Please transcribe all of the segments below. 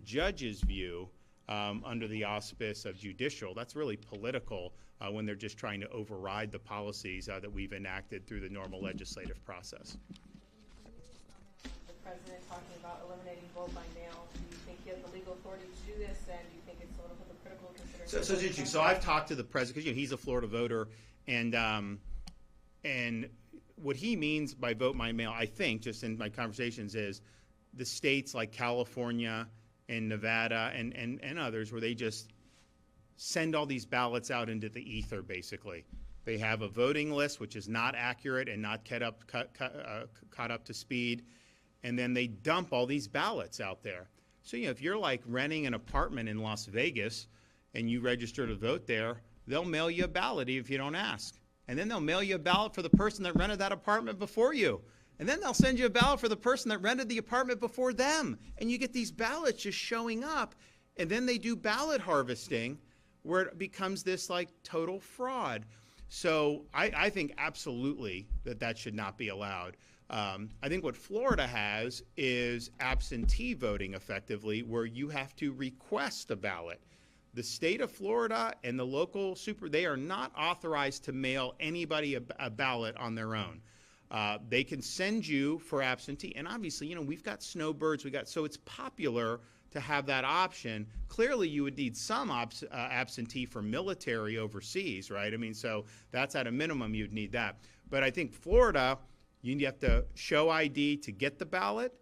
judge's view, under the auspice of judicial. That's really political when they're just trying to override the policies that we've enacted through the normal legislative process. The president talking about eliminating vote by mail. Do you think he has the legal authority to do this, and do you think it's sort of hypocritical considering? So it's interesting. So I've talked to the president because he's a Florida voter, and what he means by vote by mail, I think, just in my conversations, is the states like California and Nevada and others where they just send all these ballots out into the ether, basically. They have a voting list which is not accurate and not caught up to speed, and then they dump all these ballots out there. So, if you're like renting an apartment in Las Vegas and you register to vote there, they'll mail you a ballot if you don't ask. And then they'll mail you a ballot for the person that rented that apartment before you. And then they'll send you a ballot for the person that rented the apartment before them. And you get these ballots just showing up. And then they do ballot harvesting where it becomes this like total fraud. So I think absolutely that should not be allowed. I think what Florida has is absentee voting effectively, where you have to request a ballot. The state of Florida and the local they are not authorized to mail anybody a ballot on their own. They can send you for absentee. And obviously, we've got snowbirds. So it's popular to have that option. Clearly, you would need some absentee for military overseas, right? I mean, so that's at a minimum, you'd need that. But I think Florida, you have to show ID to get the ballot.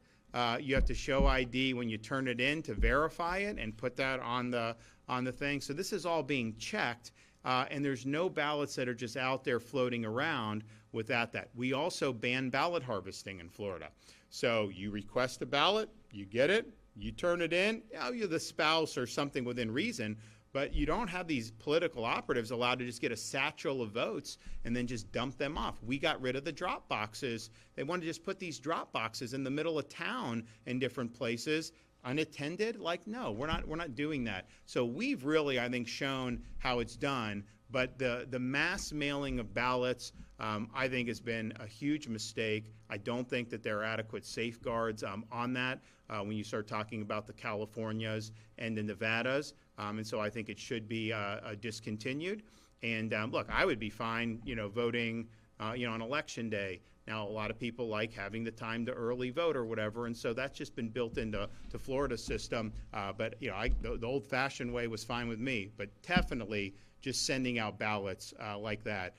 You have to show ID when you turn it in to verify it and put that on the thing. So this is all being checked, and there's no ballots that are just out there floating around without that. We also ban ballot harvesting in Florida. So you request a ballot, you get it, you turn it in, you're the spouse or something within reason, but you don't have these political operatives allowed to just get a satchel of votes and then just dump them off. We got rid of the drop boxes. They wanted to just put these drop boxes in the middle of town in different places, unattended. Like, no, we're not doing that. So we've really, I think, shown how it's done. But the mass mailing of ballots, I think, has been a huge mistake. I don't think that there are adequate safeguards on that when you start talking about the Californias and the Nevadas. And so I think it should be discontinued. And look, I would be fine, voting, on election day. Now, a lot of people like having the time to early vote or whatever, and so that's just been built into Florida's system. But the old-fashioned way was fine with me. But definitely, just sending out ballots like that,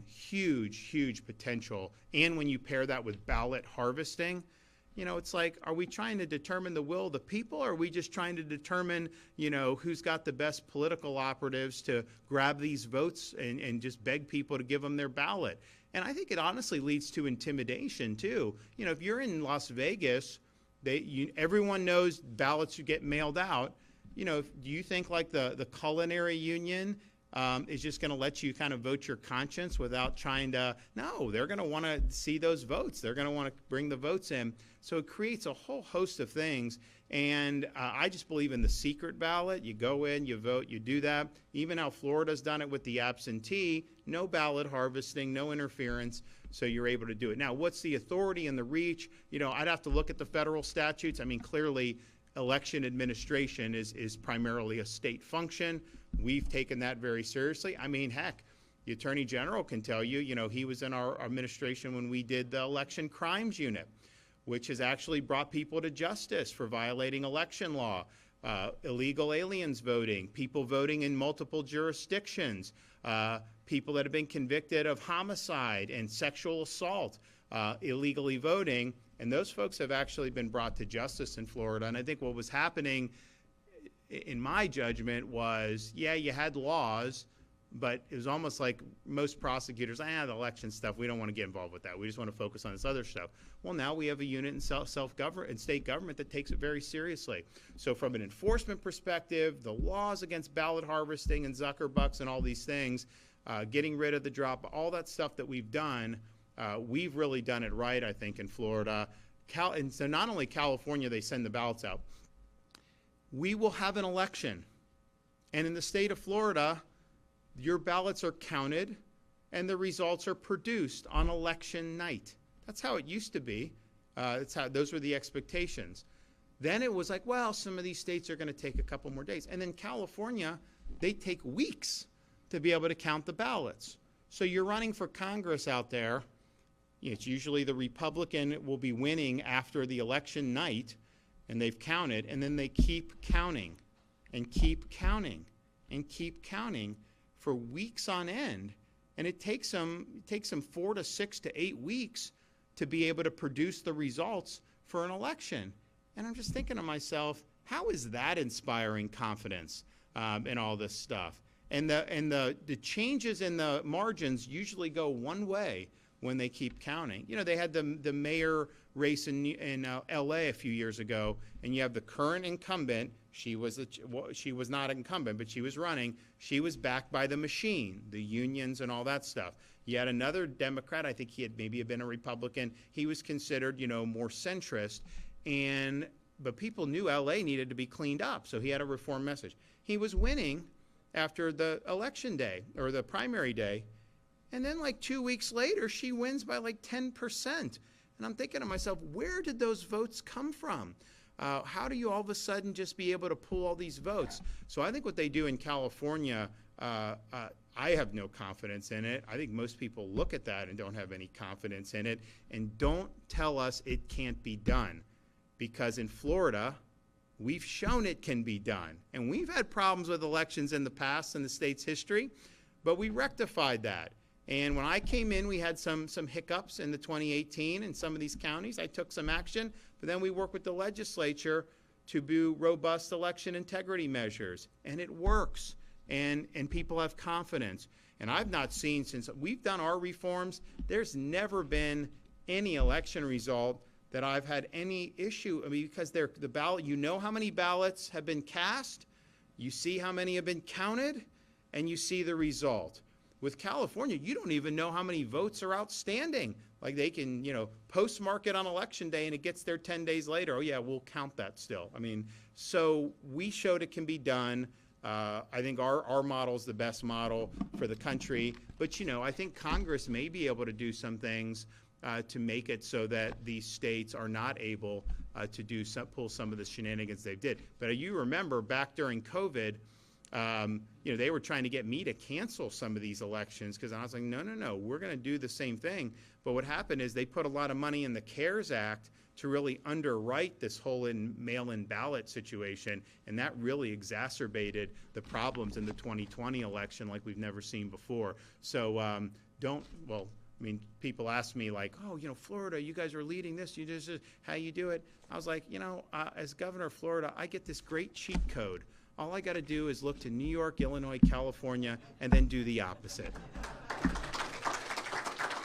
huge potential. And when you pair that with ballot harvesting, it's like, are we trying to determine the will of the people, or are we just trying to determine, who's got the best political operatives to grab these votes and just beg people to give them their ballot? And I think it honestly leads to intimidation, too. If you're in Las Vegas, everyone knows ballots get mailed out. Do you think like the culinary union is just going to let you kind of vote your conscience without trying to? No, they're going to want to see those votes. They're going to want to bring the votes in. So it creates a whole host of things. And I just believe in the secret ballot. You go in, you vote, you do that. Even how Florida's done it with the absentee, no ballot harvesting, no interference, so you're able to do it. Now, what's the authority and the reach? I'd have to look at the federal statutes. I mean, clearly, election administration is primarily a state function. We've taken that very seriously. I mean, heck, the Attorney General can tell you, he was in our administration when we did the Election Crimes Unit, which has actually brought people to justice for violating election law, illegal aliens voting, people voting in multiple jurisdictions, people that have been convicted of homicide and sexual assault, illegally voting, and those folks have actually been brought to justice in Florida. And I think what was happening, in my judgment, was, you had laws, but it was almost like most prosecutors, the election stuff, we don't want to get involved with that. We just want to focus on this other stuff. Well, now we have a unit in self-government and state government that takes it very seriously. So from an enforcement perspective, the laws against ballot harvesting and Zuckerbucks and all these things, getting rid of the drop, all that stuff that we've done, we've really done it right, I think, in Florida. And so not only California, they send the ballots out. We will have an election. And in the state of Florida, your ballots are counted and the results are produced on election night. That's how it used to be. Those were the expectations. Then it was like, well, some of these states are going to take a couple more days. And then California, they take weeks to be able to count the ballots. So you're running for Congress out there. It's usually the Republican will be winning after the election night, and they've counted, and then they keep counting and keep counting and keep counting for weeks on end. And it takes them 4 to 6 to 8 weeks to be able to produce the results for an election. And I'm just thinking to myself, how is that inspiring confidence in all this stuff? And the changes in the margins usually go one way when they keep counting. You know, they had the mayor race in L.A. a few years ago, and you have the current incumbent. She was not incumbent, but she was running. She was backed by the machine, the unions and all that stuff. You had another Democrat, I think he had maybe been a Republican. He was considered, you know, more centrist, but people knew L.A. needed to be cleaned up, so he had a reform message. He was winning after the election day or the primary day, and then like 2 weeks later, she wins by like 10%. And I'm thinking to myself, where did those votes come from? How do you all of a sudden just be able to pull all these votes? So I think what they do in California, I have no confidence in it. I think most people look at that and don't have any confidence in it. And don't tell us it can't be done. Because in Florida, we've shown it can be done. And we've had problems with elections in the past in the state's history, but we rectified that. And when I came in, we had some hiccups in the 2018 in some of these counties. I took some action, but then we worked with the legislature to do robust election integrity measures, and it works, and people have confidence. And I've not seen, since we've done our reforms, there's never been any election result that I've had any issue. I mean, because the ballot, you know how many ballots have been cast, you see how many have been counted, and you see the result. With California, you don't even know how many votes are outstanding. Like they can, you know, postmark it on election day and it gets there 10 days later. Oh yeah, we'll count that still. I mean, so we showed it can be done. I think our model is the best model for the country. But, you know, I think Congress may be able to do some things to make it so that these states are not able to pull some of the shenanigans they did. But you remember back during COVID, you know, they were trying to get me to cancel some of these elections because I was like, no, we're going to do the same thing. But what happened is they put a lot of money in the CARES Act to really underwrite this whole mail-in ballot situation, and that really exacerbated the problems in the 2020 election like we've never seen before. So I mean, people ask me like, oh, you know, Florida, you guys are leading this. You just how you do it. I was like, you know, as governor of Florida, I get this great cheat code. All I got to do is look to New York, Illinois, California, and then do the opposite.